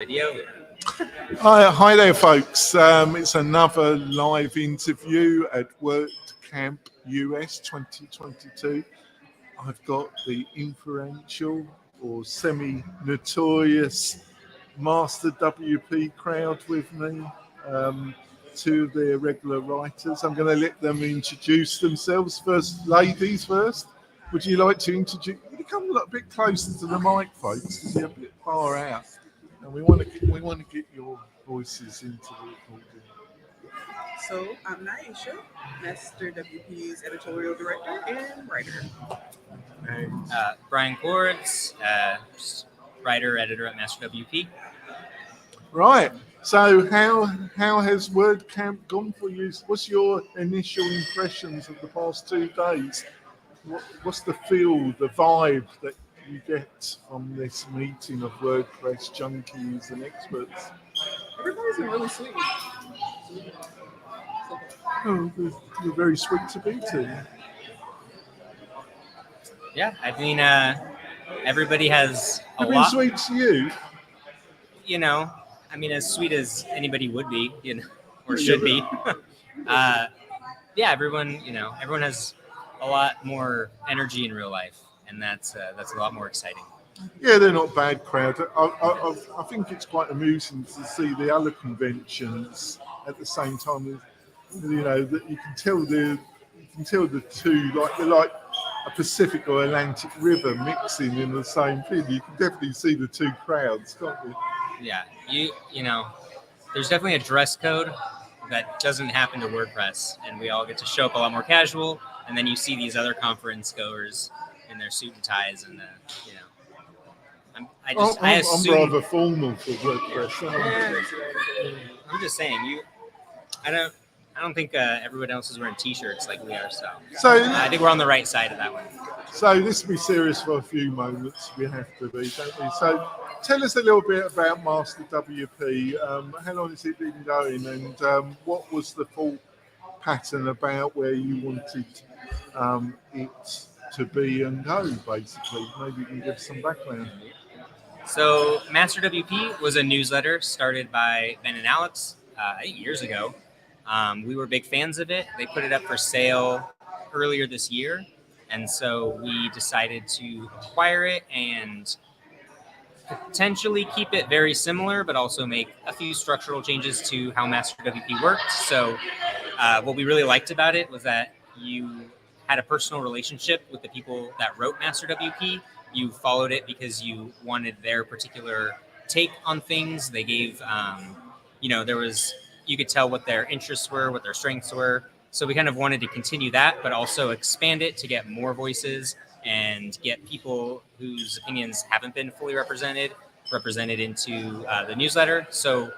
Video. Hi there, folks. It's another live interview at WordCamp US 2022. I've got the influential or semi-notorious Master WP crowd with me. Two of their regular writers. I'm going to let them introduce themselves first. Ladies first. Would you like to introduce? You come a little bit closer to the mic, folks, because you're a bit far out. And we want to get your voices into the recording. So I'm Nyasha, MasterWP's editorial director and writer. And Brian Coords, writer, editor at MasterWP. right. So how has WordCamp gone for you? What's your initial impressions of the past 2 days? What's the feel, the vibe that you get from this meeting of WordPress junkies and experts? Everybody's been really sweet. Oh, you're very sweet to be to. Yeah, I mean, everybody has a I've been lot. sweet to you. You know, I mean, as sweet as anybody would be, you know, or Yeah, should be. Yeah, everyone has a lot more energy in real life, and that's a lot more exciting. Yeah, they're not bad crowd. I think it's quite amusing to see the other conventions at the same time. You know, that you can tell the two, like they're like a Pacific or Atlantic River mixing in the same thing. You can definitely see the two crowds, can't you? Yeah, you know, there's definitely a dress code that doesn't happen to WordPress, and we all get to show up a lot more casual. And then you see these other conference goers in their suit and ties, and you know, I assume. I'm rather formal for WordPress. I'm just saying, I don't think everyone else is wearing T-shirts like we are. So I think we're on the right side of that one. So this will be serious for a few moments. We have to be, don't we? So tell us a little bit about Master WP. How long has it been going, and what was the thought pattern about where you wanted it to be and go, basically? Maybe you can give some background. So MasterWP was a newsletter started by Ben and Alex 8 years ago. We were big fans of it. They put it up for sale earlier this year, and so we decided to acquire it and potentially keep it very similar, but also make a few structural changes to how MasterWP worked. So what we really liked about it was that you had a personal relationship with the people that wrote MasterWP. You followed it because you wanted their particular take on things. They gave, you could tell what their interests were, what their strengths were. So we kind of wanted to continue that, but also expand it to get more voices and get people whose opinions haven't been fully represented into the newsletter. So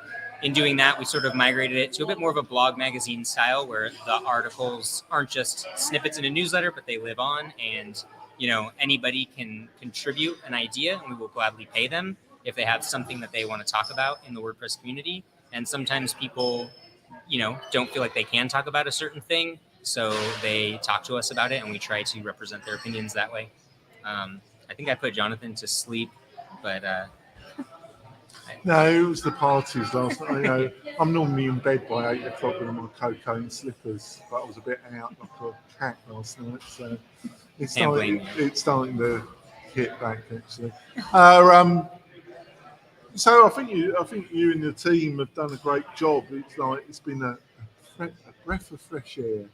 in doing that, we sort of migrated it to a bit more of a blog magazine style where the articles aren't just snippets in a newsletter, but they live on, and anybody can contribute an idea, and we will gladly pay them if they have something that they want to talk about in the WordPress community. And sometimes people, don't feel like they can talk about a certain thing, so they talk to us about it, and we try to represent their opinions that way. I think I put Jonathan to sleep, but no, it was the parties last night. I'm normally in bed by 8 o'clock with my cocaine slippers, but I was a bit out like a cat last night, so it's starting to hit back actually. So I think you and the team have done a great job. It's been a breath of fresh air,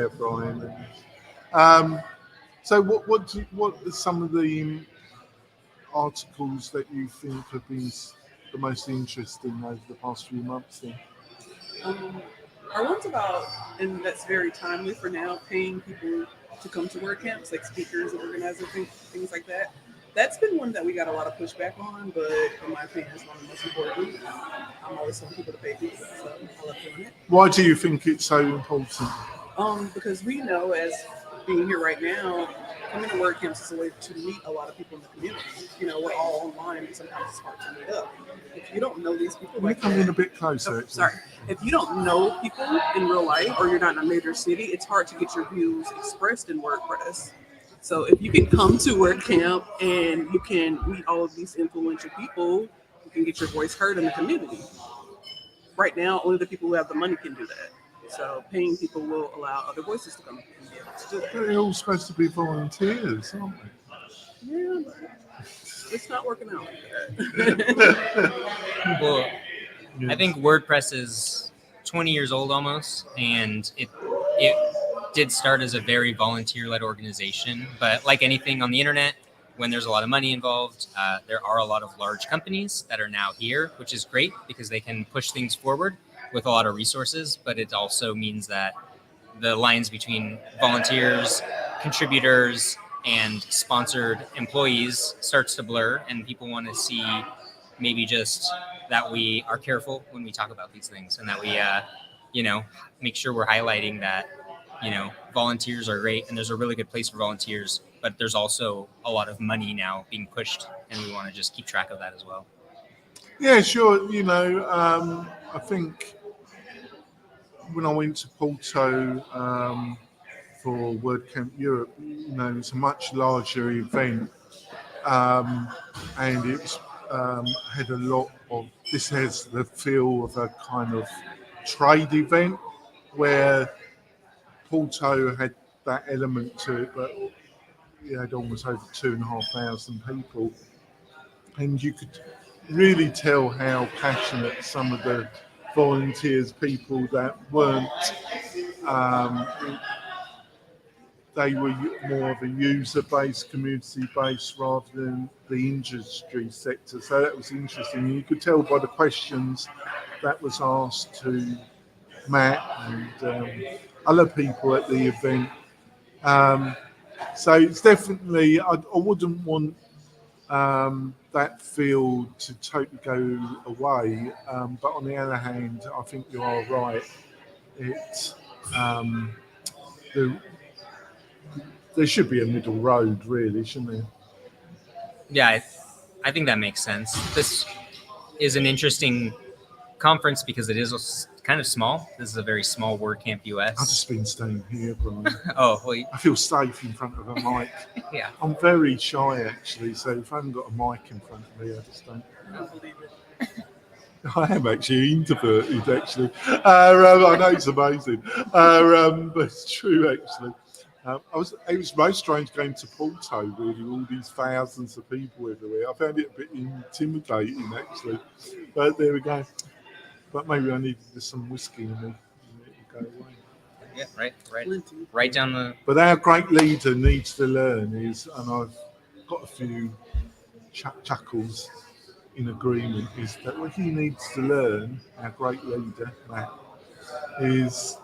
Brian. So what are some of the articles that you think have been the most interesting over the past few months then? Our one's about, and that's very timely for now, paying people to come to WordCamps, like speakers and organizers, things like that. That's been one that we got a lot of pushback on, but in my opinion, it's one of the most important. I'm always telling people to pay people, so I love doing it. Why do you think it's so important? Because we know, as being here right now, coming to WordCamps is a way to meet a lot of people in the community. We're all online, and sometimes it's hard to meet up. If you don't know these people, Come in a bit closer. If you don't know people in real life, or you're not in a major city, it's hard to get your views expressed in WordPress. So if you can come to WordCamp and you can meet all of these influential people, can get your voice heard in the community. Right now, only the people who have the money can do that. So paying people will allow other voices to come and be able to do that. They're all supposed to be volunteers, aren't they? Yeah, but it's not working out like that. Well, I think WordPress is 20 years old almost, and it did start as a very volunteer-led organization. But like anything on the internet, when there's a lot of money involved, there are a lot of large companies that are now here, which is great because they can push things forward with a lot of resources. But it also means that the lines between volunteers, contributors, and sponsored employees starts to blur, and people want to see maybe just that we are careful when we talk about these things, and that we, make sure we're highlighting that, volunteers are great, and there's a really good place for volunteers, but there's also a lot of money now being pushed, and we want to just keep track of that as well. Yeah, sure. I think when I went to Porto for WordCamp Europe, it's a much larger event, and it was, had a lot of. This has the feel of a kind of trade event where Porto had that element to it, but it had almost over 2,500 people, and you could really tell how passionate some of the volunteers, people that weren't, they were more of a user-based, community-based rather than the industry sector. So that was interesting. You could tell by the questions that was asked to Matt and other people at the event. So it's definitely, I wouldn't want that field to totally go away, but on the other hand, I think you are right. It's there should be a middle road, really, shouldn't there? Yeah, I think that makes sense. This is an interesting conference because it is kind of small. This is a very small WordCamp US. I've just been staying here, Brian. Oh, well, I feel safe in front of a mic. Yeah. I'm very shy, actually, so if I haven't got a mic in front of me, I just don't. I don't believe it. I am actually introverted, actually. I know it's amazing, but it's true, actually. It was most strange going to Porto, really, all these thousands of people everywhere. I found it a bit intimidating, actually. But there we go. But maybe I needed some whiskey in me, and it would go away. Yeah, right down the. But our great leader needs to learn is, and I've got a few chuckles in agreement, is that what he needs to learn, our great leader, Matt, is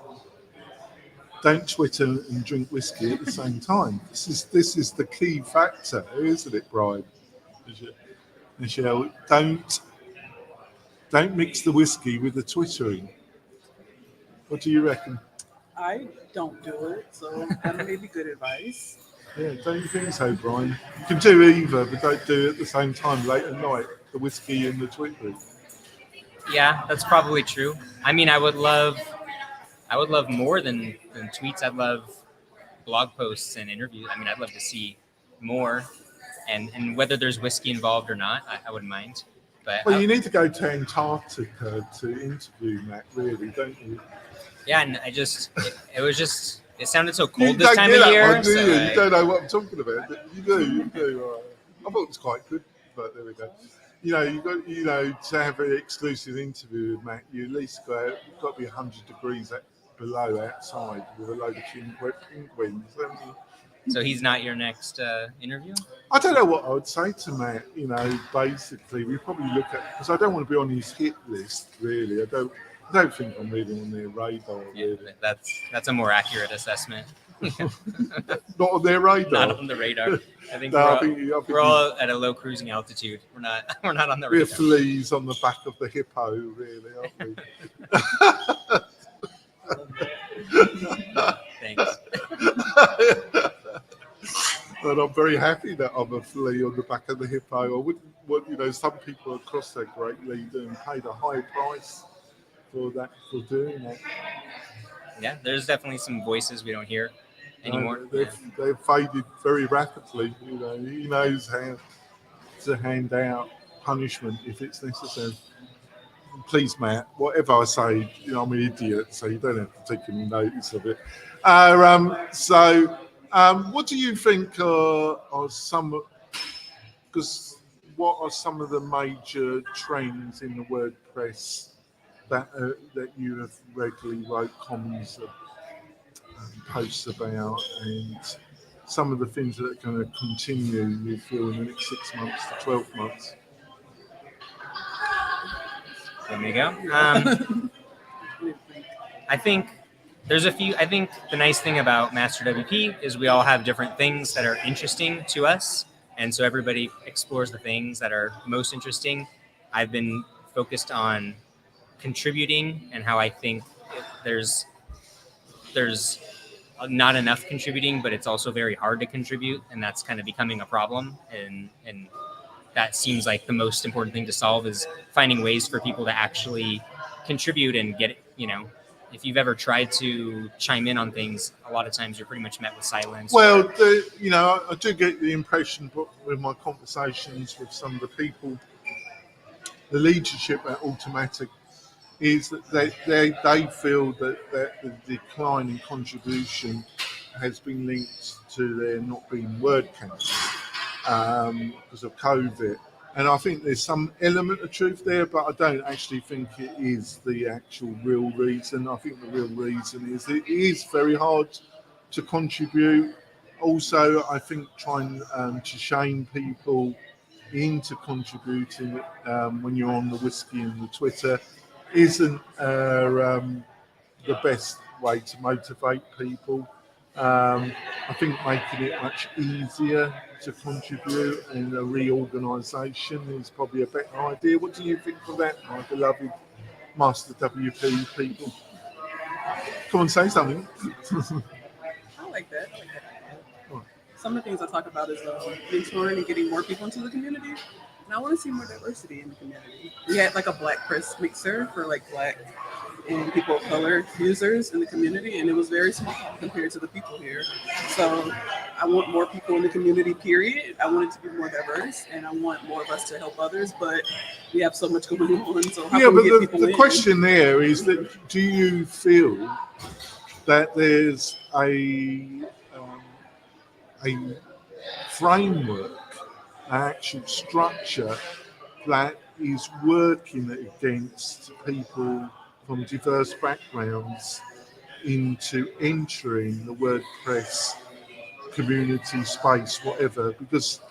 don't Twitter and drink whiskey at the same time. This is the key factor, isn't it, Brian? Michelle, don't mix the whiskey with the twittering. What do you reckon? I don't do it, so that may be good advice. Yeah, don't you think so, Brian? You can do either, but don't do it at the same time late at night, the whiskey and the twittering. Yeah, that's probably true. I mean, I would love more than tweets. I'd love blog posts and interviews. I mean, I'd love to see more, and whether there's whiskey involved or not, I wouldn't mind. But well, you need to go to Antarctica to interview Matt, really, don't you? Yeah, and it sounded so cold this time of year. You don't know what I'm talking about. You do. I thought it was quite good, but there we go. You've got to have an exclusive interview with Matt, you at least you've got to be 100 degrees below outside with a load of penguins. So he's not your next interview? I don't know what I would say to Matt. Basically, we probably look at, because I don't want to be on his hit list, really. I don't think I'm really on their radar. Yeah, really. That's a more accurate assessment. Not on their radar. Not on the radar. I think we're all at a low cruising altitude. We're not on the radar. We're fleas on the back of the hippo, really, aren't we? Thanks. But I'm very happy that I'm a flea on the back of the hippo. I wouldn't want, some people across their great leader and paid a high price for doing that. Yeah, there's definitely some voices we don't hear anymore. They've faded very rapidly. He knows how to hand out punishment if it's necessary. Please, Matt, whatever I say, I'm an idiot, so you don't have to take any notice of it. What do you think are some? Because what are some of the major trends in the WordPress that you have regularly wrote comments posts about, and some of the things that are going to continue, you feel, in the next 6 months to 12 months? Let me go. I think there's a few. I think the nice thing about MasterWP is we all have different things that are interesting to us, and so everybody explores the things that are most interesting. I've been focused on contributing and how I think there's not enough contributing, but it's also very hard to contribute, and that's kind of becoming a problem. And that seems like the most important thing to solve is finding ways for people to actually contribute and get, if you've ever tried to chime in on things, a lot of times you're pretty much met with silence. Well, I do get the impression with my conversations with some of the people, the leadership at Automatic, is that they feel that the decline in contribution has been linked to there not being WordCamp because of COVID. And I think there's some element of truth there, but I don't actually think it is the actual real reason. I think the real reason is it is very hard to contribute. Also, I think trying to shame people into contributing when you're on the whiskey and the Twitter isn't the best way to motivate people. I think making it much easier to contribute and a reorganisation is probably a better idea. What do you think of that, my beloved MasterWP people? Come on, say something. I like that. Some of the things I talk about is mentoring and getting more people into the community. And I want to see more diversity in the community. We had like a Black press mixer for like Black and people of color users in the community, and it was very small compared to the people here. So I want more people in the community, period. I want it to be more diverse, and I want more of us to help others, but we have so much going on. So how can we get people in? The question there is that do you feel that there's a framework, an actual structure that is working against people from diverse backgrounds into entering the WordPress community space, whatever? Because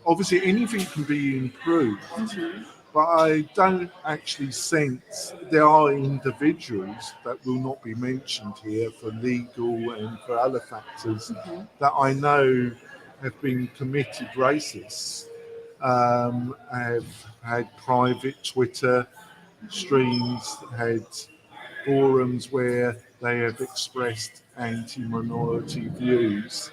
obviously anything can be improved, but I don't actually sense there are individuals that will not be mentioned here for legal and for other factors that I know have been committed racists, have had private Twitter streams, had forums where they have expressed anti-minority views.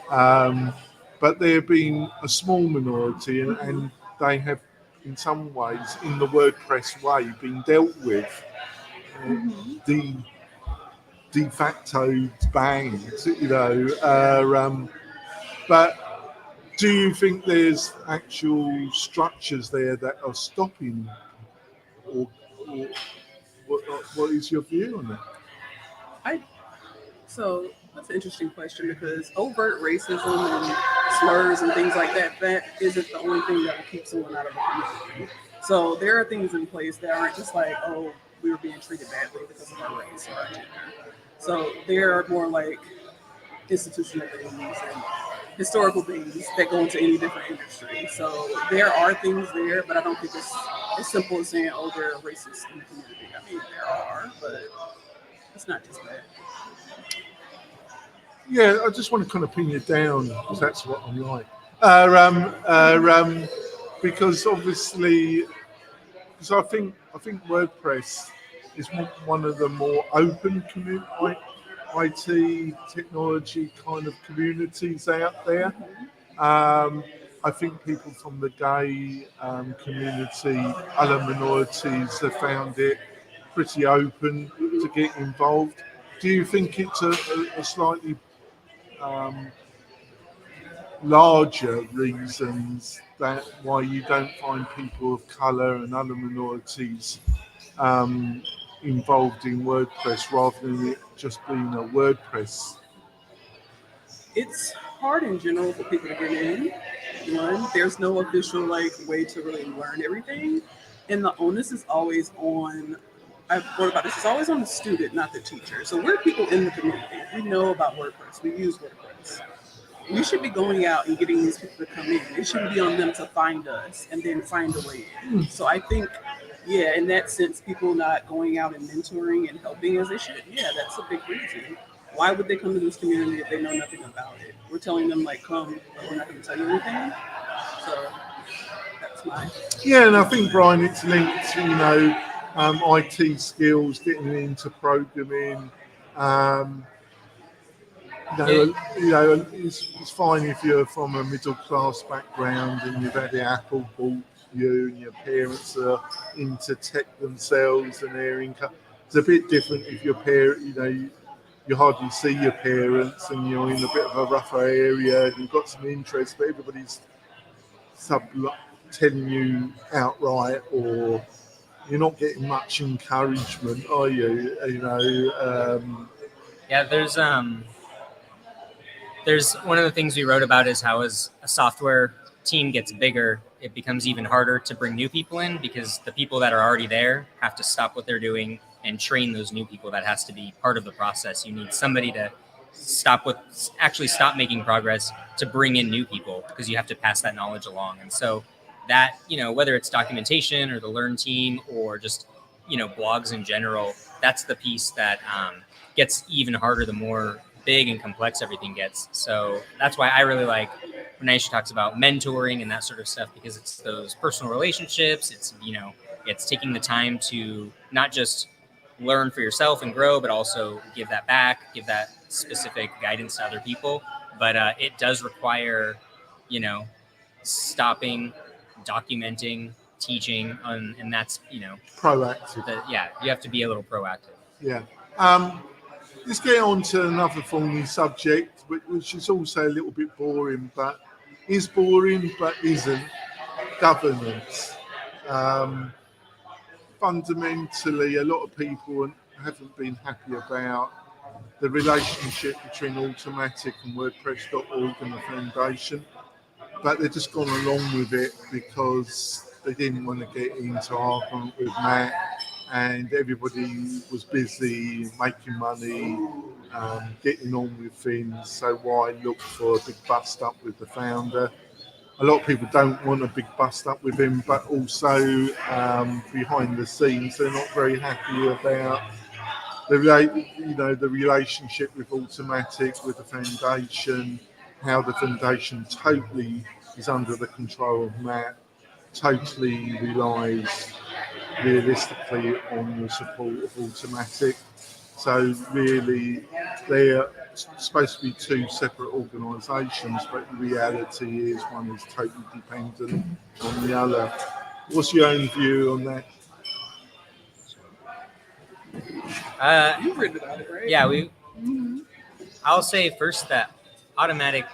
But there have been a small minority and they have in some ways, in the WordPress way, been dealt with. The de facto banned, but do you think there's actual structures there that are stopping, or what is your view on that? So that's an interesting question, because overt racism and slurs and things like that, that isn't the only thing that will keep someone out of the community. So there are things in place that aren't just like, oh, we were being treated badly because of our race or our gender. So there are more like institutional things and historical things that go into any different industry. So there are things there, but I don't think it's as simple as saying, oh, they're racist in the community. I mean, there are, but it's not just that. Yeah, I just want to kind of pin you down because that's what I'm like. Because obviously, because I think WordPress is one of the more open IT technology kind of communities out there. I think people from the gay community, other minorities, have found it pretty open to get involved. Do you think it's a slightly larger reasons that why you don't find people of colour and other minorities involved in WordPress rather than it just being a WordPress? It's hard in general for people to get in. One, there's no official way to really learn everything, and the onus is always on. I've thought about this. It's always on the student, not the teacher. So we're people in the community. We know about WordPress. We use WordPress. We should be going out and getting these people to come in. It shouldn't be on them to find us and then find a way in. So I think, yeah, in that sense, people not going out and mentoring and helping as they should, yeah, that's a big reason. Why would they come to this community if they know nothing about it? We're telling them come, but we're not going to tell you anything. So that's my. Yeah, and I think, Brian, it's linked to, IT skills, getting into programming. It's fine if you're from a middle class background and you've had the Apple bought you and your parents are into tech themselves and their income. It's a bit different if your parent, you hardly see your parents and you're in a bit of a rougher area and you've got some interest, but everybody's telling you outright, or you're not getting much encouragement, are you? Yeah, there's one of the things we wrote about is how as a software team gets bigger, it becomes even harder to bring new people in because the people that are already there have to stop what they're doing and train those new people. That has to be part of the process. You need somebody to stop making progress to bring in new people because you have to pass that knowledge along. And so that, whether it's documentation or the Learn team or just, blogs in general, that's the piece that gets even harder the more big and complex everything gets. So that's why I really like when Nyasha talks about mentoring and that sort of stuff, because it's those personal relationships. It's, it's taking the time to not just learn for yourself and grow, but also give that back, give that specific guidance to other people. But it does require, stopping, documenting, teaching, and that's, proactive. You have to be a little proactive. Yeah. Let's get on to another thorny subject, which is also a little bit boring, but is boring, but isn't. Governance. Fundamentally, a lot of people haven't been happy about the relationship between Automatic and WordPress.org and the foundation, but they've just gone along with it because they didn't want to get into argument with Matt, and everybody was busy making money, getting on with things. So why look for a big bust up with the founder? A lot of people don't want a big bust up with him, but also behind the scenes, they're not very happy about the relationship with Automatic, with the foundation, how the foundation totally is under the control of Matt, totally relies realistically on the support of Automatic. So really, they're supposed to be two separate organisations, but the reality is one is totally dependent on the other. What's your own view on that? You've written about it, right? Yeah, I'll say first that Automatic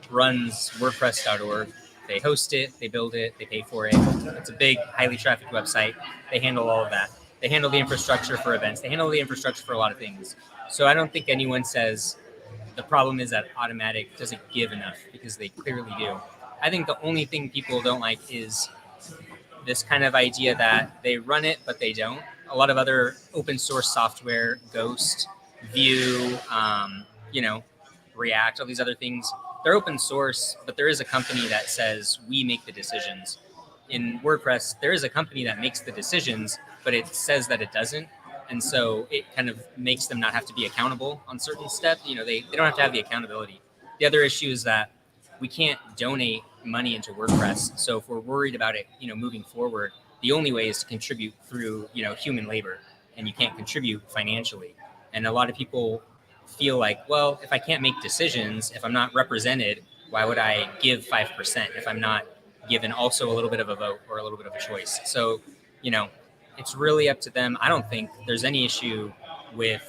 runs WordPress.org. They host it, they build it, they pay for it. It's a big, highly trafficked website. They handle all of that. They handle the infrastructure for events. They handle the infrastructure for a lot of things. So I don't think anyone says the problem is that Automatic doesn't give enough, because they clearly do. I think the only thing people don't like is this kind of idea that they run it, but they don't. A lot of other open source software, Ghost, Vue, React, all these other things, they're open source, but there is a company that says we make the decisions. In WordPress, there is a company that makes the decisions, but it says that it doesn't. And so it kind of makes them not have to be accountable on certain steps. They don't have to have the accountability. The other issue is that we can't donate money into WordPress. So if we're worried about it, moving forward, the only way is to contribute through, human labor, and you can't contribute financially. And a lot of people feel like, well, if I can't make decisions, if I'm not represented, why would I give 5% if I'm not given also a little bit of a vote or a little bit of a choice? So, it's really up to them. I don't think there's any issue with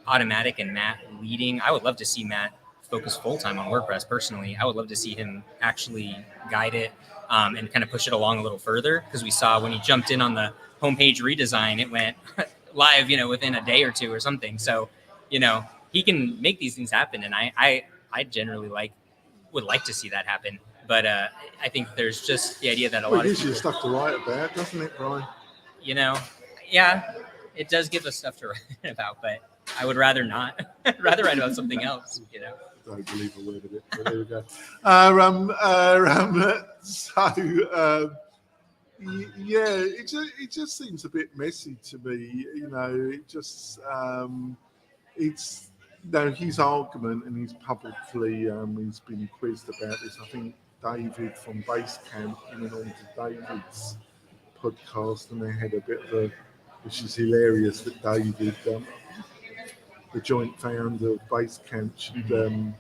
Automatic and Matt leading. I would love to see Matt focus full time on WordPress. Personally, I would love to see him actually guide it and kind of push it along a little further, because we saw when he jumped in on the homepage redesign, it went live, within a day or two or something. So, he can make these things happen, and I generally would like to see that happen. But I think there's just the idea that a lot It of gives you people, stuff to write about, doesn't it, Brian? yeah, it does give us stuff to write about, but I would rather not. I'd rather write about something else. I don't believe a word of it, but there we go. Yeah, it just seems a bit messy to me. It just it's his argument, and he's publicly he's been quizzed about this. I think David from Basecamp went on to David's podcast, and they had a bit of a, which is hilarious, that David, the joint founder of Basecamp, should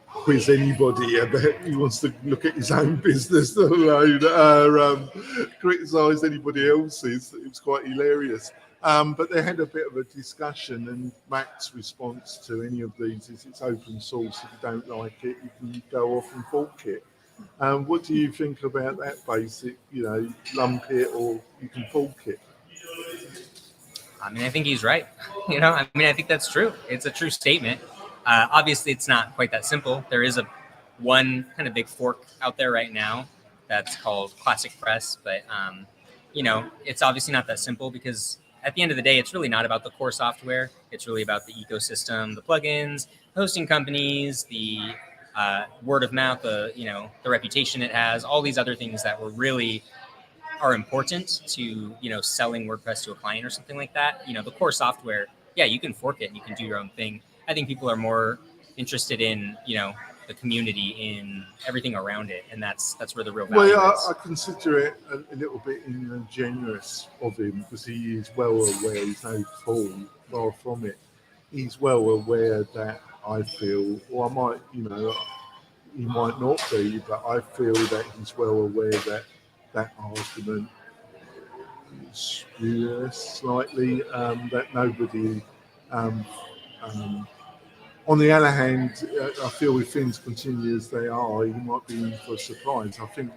quiz anybody about he wants to look at his own business, let alone criticise anybody else's. It was quite hilarious. But they had a bit of a discussion, and Matt's response to any of these is it's open source. If you don't like it, you can go off and fork it. What do you think about that basic, lump it or you can fork it? I mean, I think he's right. I think that's true. It's a true statement. Obviously, it's not quite that simple. There is one kind of big fork out there right now that's called Classic Press, but it's obviously not that simple, because at the end of the day, it's really not about the core software. It's really about the ecosystem, the plugins, hosting companies, the word of mouth, the reputation it has, all these other things that are important to selling WordPress to a client or something like that. The core software, yeah, you can fork it and you can do your own thing. I think people are more interested in the community, in everything around it, and that's where the real value is. I consider it a little bit ingenuous of him, because he is well aware, he's no fool, far from it. He's well aware that I feel, or I might, he might not be, but I feel that he's well aware that that argument is spurious slightly, that nobody. On the other hand, I feel if things continue as they are, you might be in for a surprise. I think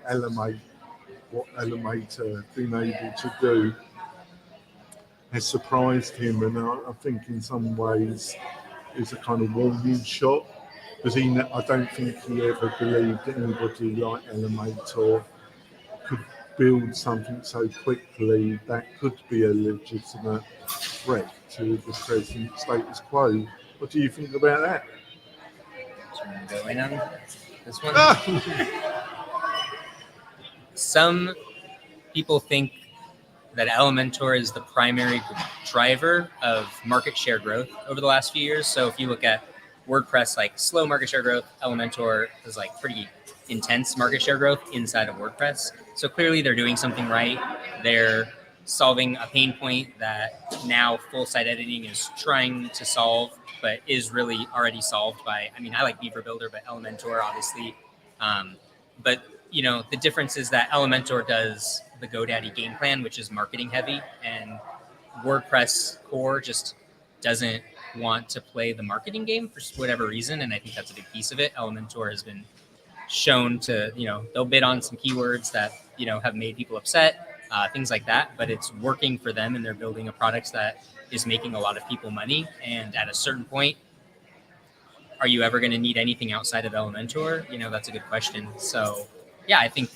what Elementor have been able to do has surprised him, and I think in some ways it's a kind of warning shot, because I don't think he ever believed that anybody like Elementor could build something so quickly that could be a legitimate threat to the present status quo. What do you think about that? Go in on this one. Some people think that Elementor is the primary driver of market share growth over the last few years. So if you look at WordPress, like slow market share growth, Elementor is like pretty intense market share growth inside of WordPress. So clearly they're doing something right. They're solving a pain point that now full site editing is trying to solve, but is really already solved by, I like Beaver Builder, but Elementor obviously. But the difference is that Elementor does the GoDaddy game plan, which is marketing heavy, and WordPress core just doesn't want to play the marketing game for whatever reason. And I think that's a big piece of it. Elementor has been shown to, they'll bid on some keywords that, have made people upset, things like that, but it's working for them, and they're building a product that is making a lot of people money. And at a certain point, are you ever going to need anything outside of Elementor? That's a good question. So yeah, I think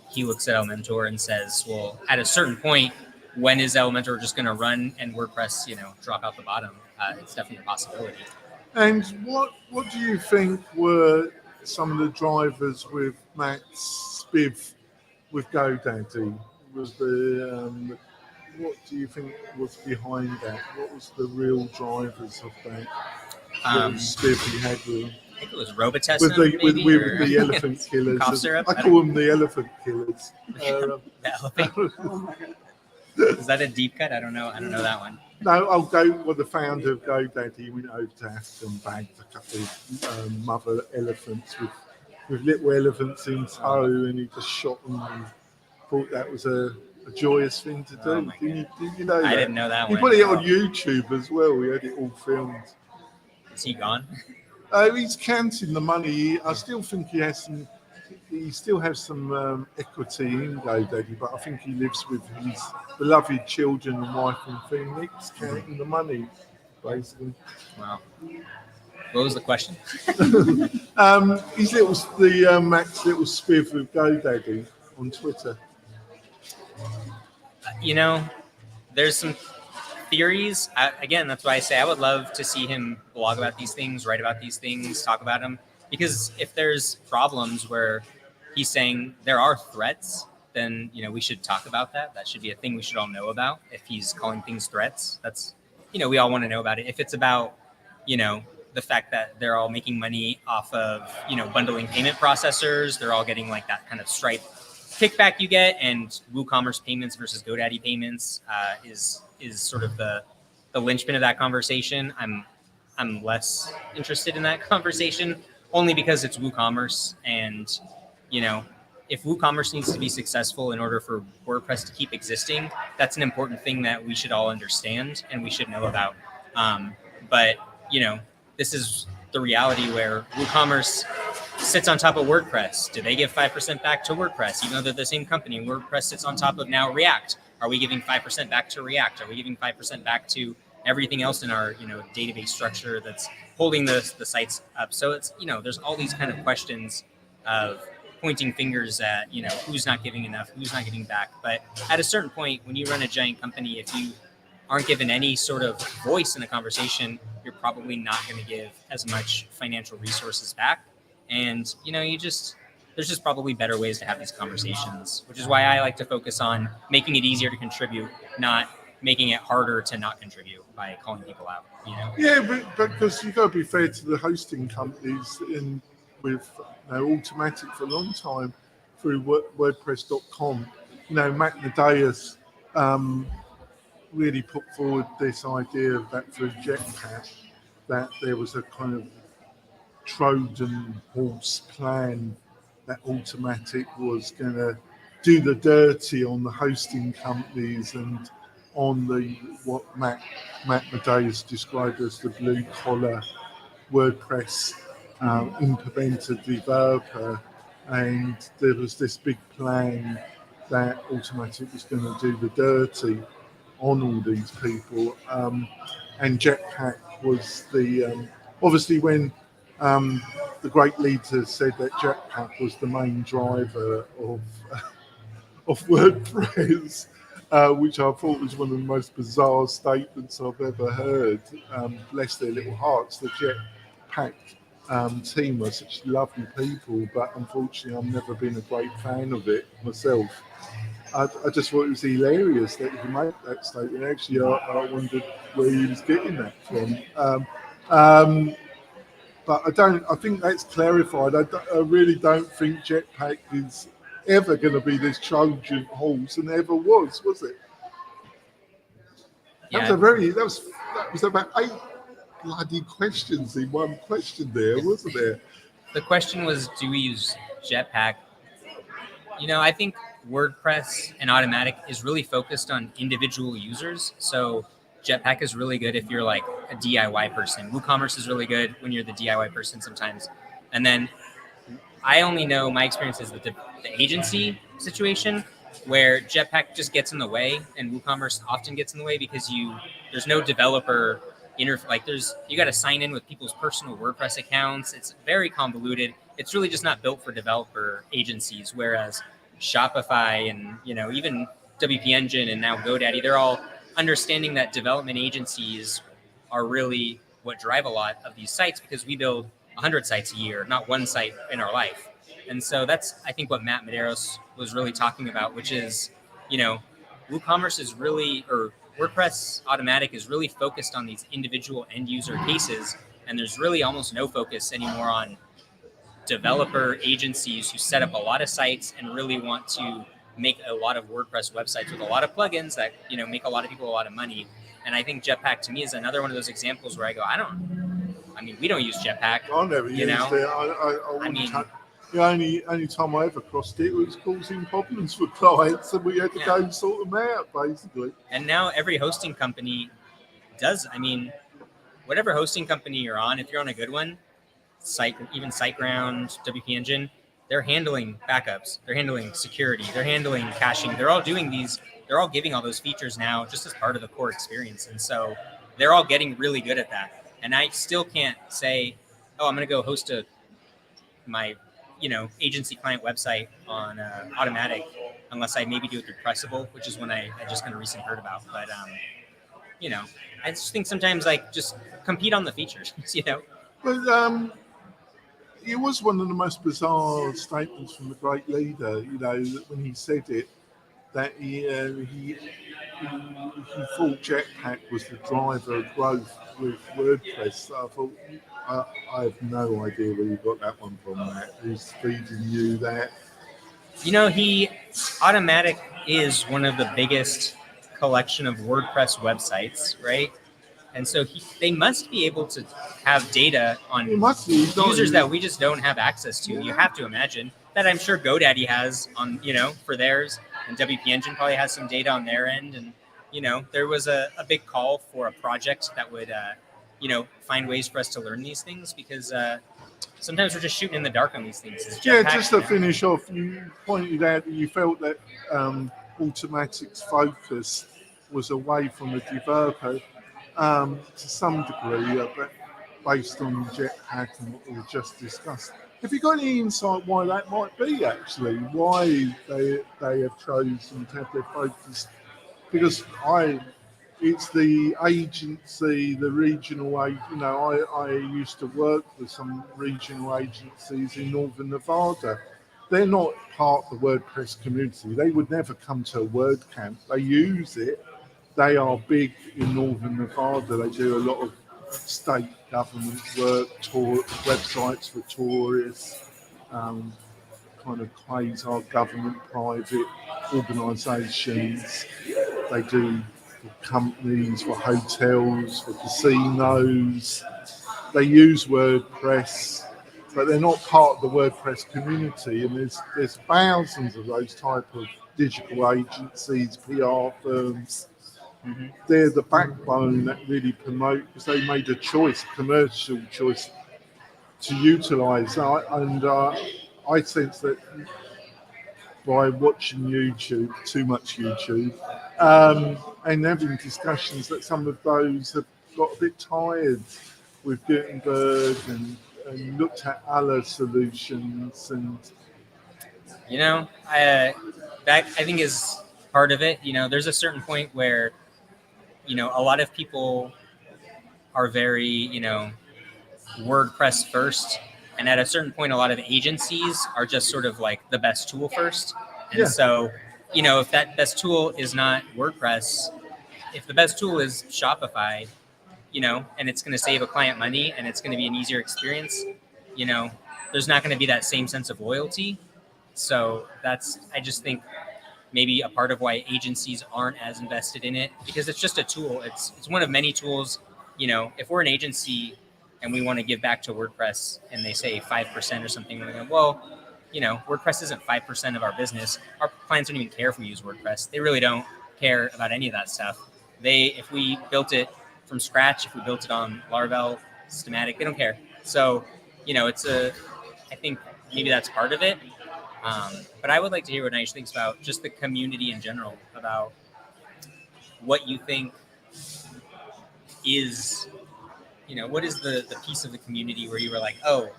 he looks at Elementor and says, well, at a certain point, when is Elementor just going to run and WordPress, drop out the bottom? It's definitely a possibility. And what do you think were some of the drivers with Matt's spiv with GoDaddy? Was what do you think was behind that? What was the real drivers of that? Spiv he had with him? I think it was Robitussin, with the elephant killers. Cough syrup? I call them the elephant killers. The elephant. Is that a deep cut? I don't know that one. No, I'll go with the founder of GoDaddy. He went over to Africa and bagged a couple of mother elephants with little elephants in tow, and he just shot them and thought that was a joyous thing to do. Oh Did you know that? I didn't know that He one. put it on YouTube as well. We had it all filmed. Is he gone? He's counting the money. I still think he has some. He still has some equity in GoDaddy, but I think he lives with his beloved children and wife in Phoenix, counting the money, basically. Wow. What was the question? Max little spiff with GoDaddy on Twitter. You know, there's some theories. Again, that's why I say I would love to see him blog about these things, write about these things, talk about them. Because if there's problems where he's saying there are threats, then we should talk about that. That should be a thing we should all know about. If he's calling things threats, that's we all want to know about it. If it's about the fact that they're all making money off of bundling payment processors, they're all getting like that kind of Stripe kickback you get, and WooCommerce payments versus GoDaddy payments is sort of the linchpin of that conversation. I'm less interested in that conversation, only because it's WooCommerce, and if WooCommerce needs to be successful in order for WordPress to keep existing, that's an important thing that we should all understand and we should know about. But this is the reality where WooCommerce sits on top of WordPress. Do they give 5% back to WordPress, even though they're the same company? WordPress sits on top of now React. Are we giving 5% back to React? Are we giving 5% back to everything else in our database structure that's holding the sites up? So it's there's all these kind of questions of pointing fingers at who's not giving enough, who's not giving back. But at a certain point, when you run a giant company, if you aren't given any sort of voice in the conversation, you're probably not going to give as much financial resources back. And there's just probably better ways to have these conversations, which is why I like to focus on making it easier to contribute, not making it harder to not contribute by calling people out. Yeah, but because you've got to be fair to the hosting companies with Automatic for a long time through WordPress.com. Matt Medeus really put forward this idea that through Jetpack, that there was a kind of Trojan horse plan that Automatic was going to do the dirty on the hosting companies and on what Matt Medeus described as the blue collar WordPress implemented developer, and there was this big plan that Automatic was going to do the dirty on all these people, and Jetpack was the obviously when the great leader said that Jetpack was the main driver of WordPress, which I thought was one of the most bizarre statements I've ever heard. Bless their little hearts, the Jetpack team are such lovely people, but unfortunately I've never been a great fan of it myself. I just thought it was hilarious that he made that statement. Actually, I wondered where he was getting that from. But I think that's clarified. I really don't think Jetpack is ever going to be this Trojan horse, and ever was it? Yeah. That was about 8 bloody questions in one question there, wasn't there? The question was, do we use Jetpack? I think WordPress and Automatic is really focused on individual users. So Jetpack is really good if you're like a DIY person. WooCommerce is really good when you're the DIY person sometimes. And then I only know my experience is the agency situation, where Jetpack just gets in the way, and WooCommerce often gets in the way because there's no developer you got to sign in with people's personal WordPress accounts. It's very convoluted. It's really just not built for developer agencies, whereas Shopify and even WP Engine and now GoDaddy, they're all understanding that development agencies are really what drive a lot of these sites, because we build 100 sites a year, not one site in our life. And so that's, I think, what Matt Medeiros was really talking about, which is, WooCommerce is really, or WordPress Automatic is really focused on these individual end user cases. And there's really almost no focus anymore on developer agencies who set up a lot of sites and really want to make a lot of WordPress websites with a lot of plugins that, make a lot of people a lot of money. And I think Jetpack to me is another one of those examples where I go, we don't use Jetpack. I never used it. The only time I ever crossed it was causing problems for clients, and we had to go and sort them out, basically. And now every hosting company does. Whatever hosting company you're on, if you're on a good one, even SiteGround, WP Engine, they're handling backups, they're handling security, they're handling caching. They're all doing these. They're all giving all those features now just as part of the core experience, and so they're all getting really good at that. And I still can't say, oh, I'm going to go host my agency client website on Automatic unless I maybe do it through Pressable, which is one I just kind of recently heard about. But I just think sometimes like just compete on the features, But it was one of the most bizarre statements from the great leader, when he said it, that he thought Jetpack was the driver of growth with WordPress. So I thought, I have no idea where you got that one from, Matt. Who's feeding you that? Automatic is one of the biggest collection of WordPress websites, right? And so they must be able to have data on users that we just don't have access to. You have to imagine that. I'm sure GoDaddy has on, for theirs, and WP Engine probably has some data on their end. And, there was a big call for a project that would, find ways for us to learn these things, because sometimes we're just shooting in the dark on these things. Just to finish off, you pointed out that you felt that Automatic's focus was away from the developer. To some degree, but based on Jetpack and what we just discussed. Have you got any insight why that might be, actually? Why they have chosen to have their focus? Because it's the agency, the regional, I used to work with some regional agencies in Northern Nevada. They're not part of the WordPress community. They would never come to a WordCamp. They use it. They are big in Northern Nevada. They do a lot of state government work, websites for tourists, kind of quasi-government private organisations. They do for companies, for hotels, for casinos. They use WordPress, but they're not part of the WordPress community. And there's thousands of those type of digital agencies, PR firms. Mm-hmm. They're the backbone that really promote, because they made a commercial choice to utilise that. And I sense that by watching YouTube, too much YouTube, and having discussions, that some of those have got a bit tired with Gutenberg and looked at other solutions. And that I think is part of it. There's a certain point where a lot of people are very, WordPress first. And at a certain point, a lot of agencies are just sort of like the best tool first. And so, if that best tool is not WordPress, if the best tool is Shopify, and it's going to save a client money and it's going to be an easier experience, there's not going to be that same sense of loyalty. So I just think maybe a part of why agencies aren't as invested in it, because it's just a tool. It's one of many tools. If we're an agency and we want to give back to WordPress and they say 5% or something, we're like, well, WordPress isn't 5% of our business. Our clients don't even care if we use WordPress. They really don't care about any of that stuff. If we built it from scratch, if we built it on Laravel, Systematic, they don't care. So, I think maybe that's part of it. But I would like to hear what Nyasha thinks about just the community in general, about what you think is, what is the piece of the community where you were like, oh,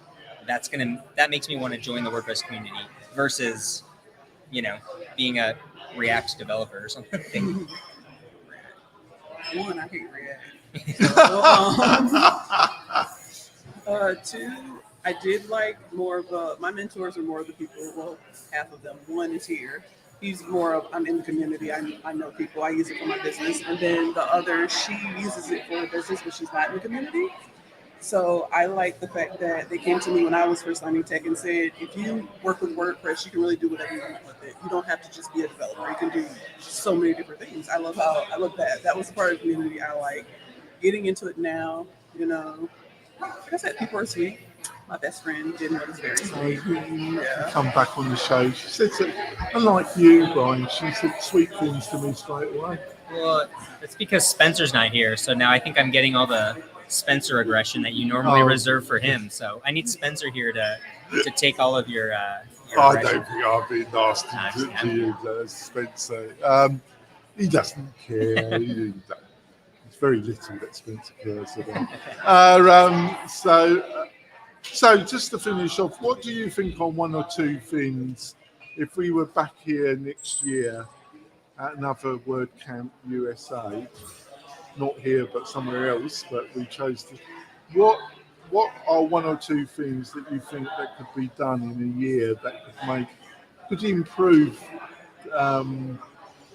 that makes me want to join the WordPress community versus, being a React developer or something. One, I hate React. Two, I did like more of my mentors are more of the people, well, half of them. One is here. He's more of, I'm in the community. I know people. I use it for my business. And then the other, she uses it for her business, but she's not in the community. So I like the fact that they came to me when I was first learning tech and said, if you work with WordPress, you can really do whatever you want with it. You don't have to just be a developer. You can do so many different things. I love that. That was the part of the community I like. Getting into it now, like I said, people are sweet. My best friend didn't know this very sweet. Come back on the show. She said, unlike you, Brian, she said sweet things to me straight away. Well, it's because Spencer's not here, so now I think I'm getting all the Spencer aggression that you normally Oh. reserve for him. So I need Spencer here to take all of your I aggression. don't think I've been nasty to you, Spencer. He doesn't care. It's very little that Spencer cares about. So just to finish off, what do you think on one or two things if we were back here next year at another WordCamp USA, not here but somewhere else, but we chose to, what are one or two things that you think that could be done in a year that could improve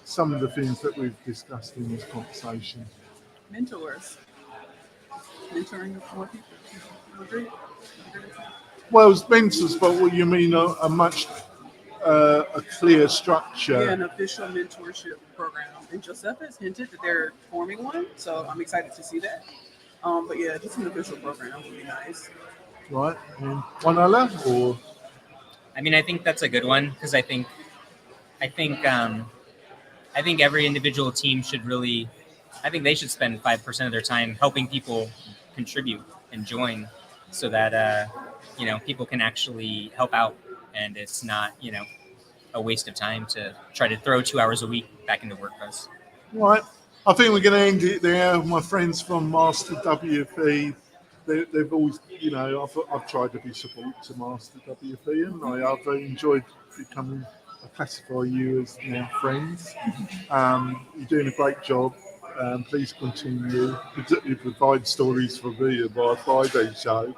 some of the things that we've discussed in this conversation? Mentors. Mentoring more people. Agree? Well, it's mentors, but what you mean a much a clear structure? Yeah, an official mentorship program. And Joseph has hinted that they're forming one, so I'm excited to see that. But yeah, just an official program would be nice. Right. And one other, or I mean, I think that's a good one because I think every individual team should really, I think they should spend 5% of their time helping people contribute and join, so that people can actually help out, and it's not a waste of time to try to throw 2 hours a week back into WordPress. right. I think we're going to end it there. My friends from MasterWP, they've always, I've tried to be support to MasterWP, and I've enjoyed becoming. I classify you as now friends. You're doing a great job. Please continue. You provide stories for me in my Friday show.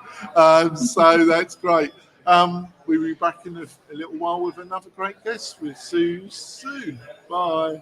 So that's great. We'll be back in a little while with another great guest. We'll see you soon. Bye.